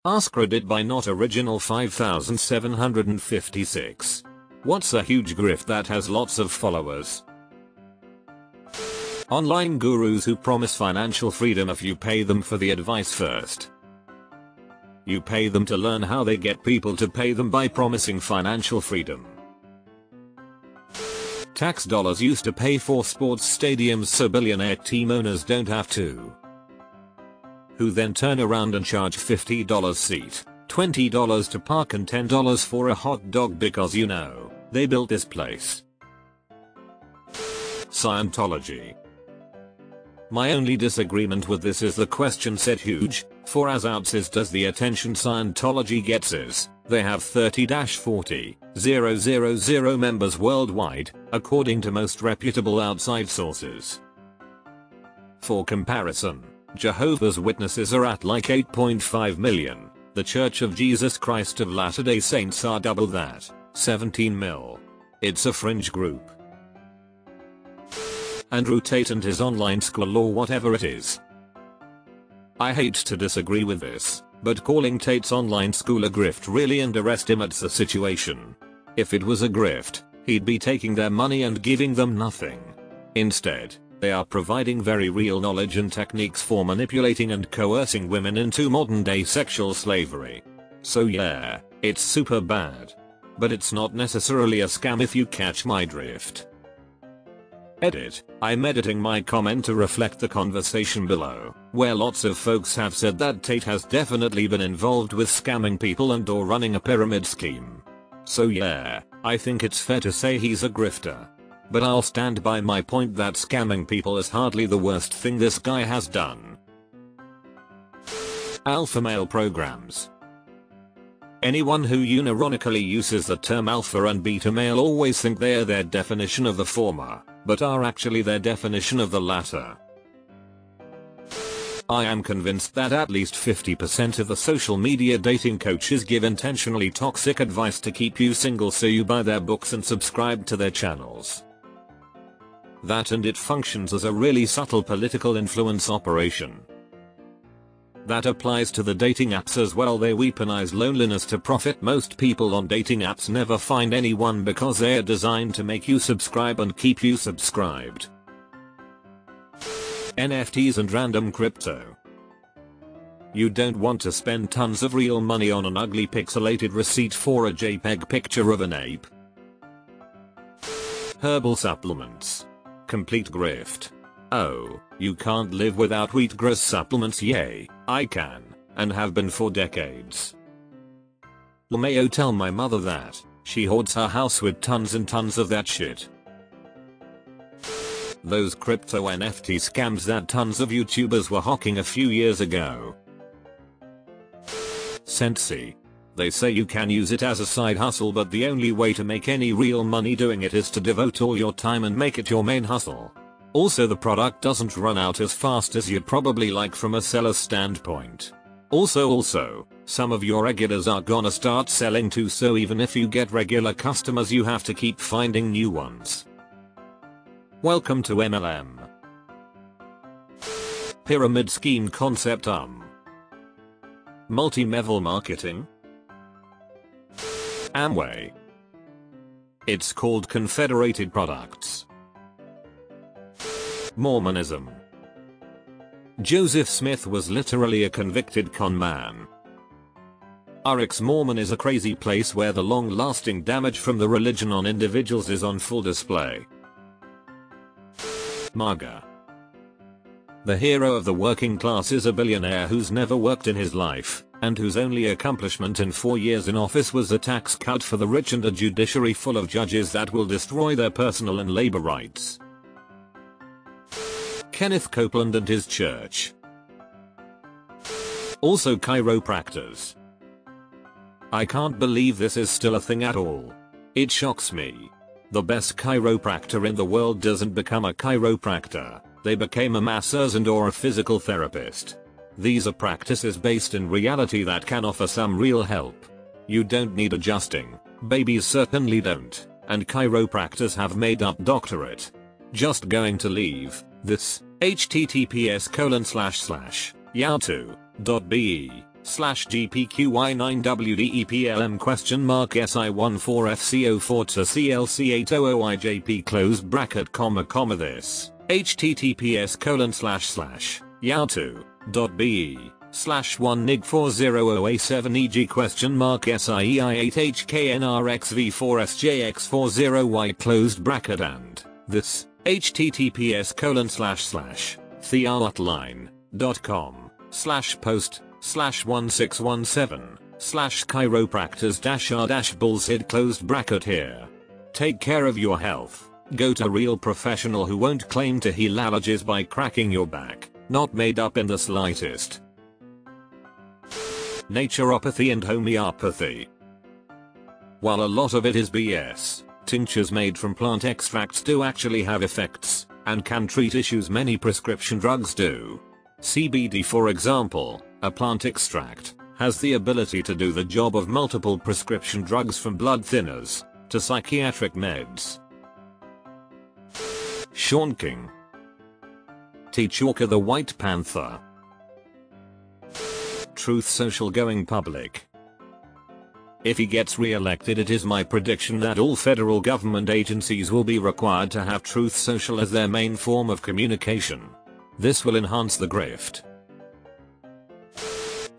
AskReddit by not original 5756. What's a huge grift that has lots of followers? Online gurus who promise financial freedom if you pay them for the advice first. You pay them to learn how they get people to pay them by promising financial freedom. Tax dollars used to pay for sports stadiums so billionaire team owners don't have to. Who then turn around and charge $50 seat, $20 to park and $10 for a hot dog because you know, they built this place. Scientology. My only disagreement with this is the question said huge, for as outsized as the attention Scientology gets is, they have 30-40,000 members worldwide, according to most reputable outside sources. For comparison, Jehovah's Witnesses are at like 8.5 million, the Church of Jesus Christ of Latter-day Saints are double that, 17 mil. It's a fringe group. Andrew Tate and his online school or whatever it is. I hate to disagree with this, but calling Tate's online school a grift really underestimates the situation. If it was a grift, he'd be taking their money and giving them nothing. Instead, they are providing very real knowledge and techniques for manipulating and coercing women into modern-day sexual slavery. So yeah, it's super bad. But it's not necessarily a scam if you catch my drift. Edit. I'm editing my comment to reflect the conversation below, where lots of folks have said that Tate has definitely been involved with scamming people and or running a pyramid scheme. So yeah, I think it's fair to say he's a grifter. But I'll stand by my point that scamming people is hardly the worst thing this guy has done. Alpha male programs. Anyone who unironically uses the term alpha and beta male always think they are their definition of the former, but are actually their definition of the latter. I am convinced that at least 50% of the social media dating coaches give intentionally toxic advice to keep you single so you buy their books and subscribe to their channels. That and it functions as a really subtle political influence operation. That applies to the dating apps as well. They weaponize loneliness to profit. Most people on dating apps never find anyone because they are designed to make you subscribe and keep you subscribed. NFTs and random crypto. You don't want to spend tons of real money on an ugly pixelated receipt for a JPEG picture of an ape. Herbal supplements. Complete grift. Oh, you can't live without wheatgrass supplements? Yay, I can, and have been for decades. LMAO, tell my mother that, she hoards her house with tons and tons of that shit. Those crypto NFT scams that tons of YouTubers were hawking a few years ago. Sensi. They say you can use it as a side hustle, but the only way to make any real money doing it is to devote all your time and make it your main hustle. Also, the product doesn't run out as fast as you'd probably like from a seller's standpoint. Also, some of your regulars are gonna start selling too, so even if you get regular customers you have to keep finding new ones. Welcome to MLM. Pyramid scheme concept. Multi-level marketing. Amway. It's called Confederated Products. Mormonism. Joseph Smith was literally a convicted con man. RX Mormon is a crazy place where the long-lasting damage from the religion on individuals is on full display. MAGA. The hero of the working class is a billionaire who's never worked in his life, and whose only accomplishment in 4 years in office was a tax cut for the rich and a judiciary full of judges that will destroy their personal and labor rights. Kenneth Copeland and his church. Also chiropractors. I can't believe this is still a thing at all. It shocks me. The best chiropractor in the world doesn't become a chiropractor, they became a masseur and or a physical therapist. These are practices based in reality that can offer some real help. You don't need adjusting, babies certainly don't, and chiropractors have made up doctorate. Just going to leave this https://yahoo.be /GPQY9WDEPLM SI14FC04 to CLC800IJP close bracket comma this https://yahoo.be/1nig400A7 SIEI8HKNRXV4SJX40Y closed bracket and this https://theoutline.com/post/1617/chiropractors-r-bullshit closed bracket here. Take care of your health. Go to a real professional who won't claim to heal allergies by cracking your back. Not made up in the slightest. Naturopathy and homeopathy. While a lot of it is BS, tinctures made from plant extracts do actually have effects, and can treat issues many prescription drugs do. CBD, for example, a plant extract, has the ability to do the job of multiple prescription drugs from blood thinners to psychiatric meds. Shonking. T'Chaka the White Panther. Truth Social going public. If he gets re-elected, it is my prediction that all federal government agencies will be required to have Truth Social as their main form of communication. This will enhance the grift.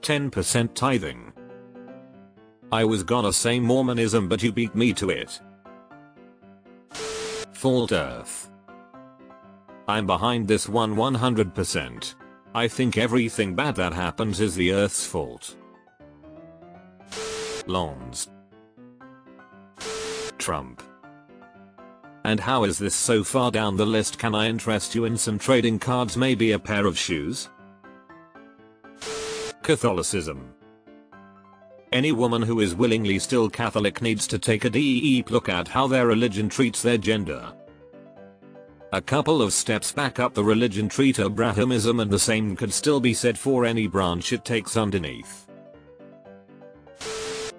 10% tithing. I was gonna say Mormonism, but you beat me to it. Fault Earth. I'm behind this one 100%. I think everything bad that happens is the Earth's fault. Lawns. Trump. And how is this so far down the list? Can I interest you in some trading cards, maybe a pair of shoes? Catholicism. Any woman who is willingly still Catholic needs to take a deep look at how their religion treats their gender. A couple of steps back up the religion treat Abrahamism, and the same could still be said for any branch it takes underneath.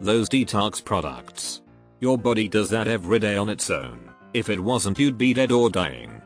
Those detox products. Your body does that every day on its own. If it wasn't, you'd be dead or dying.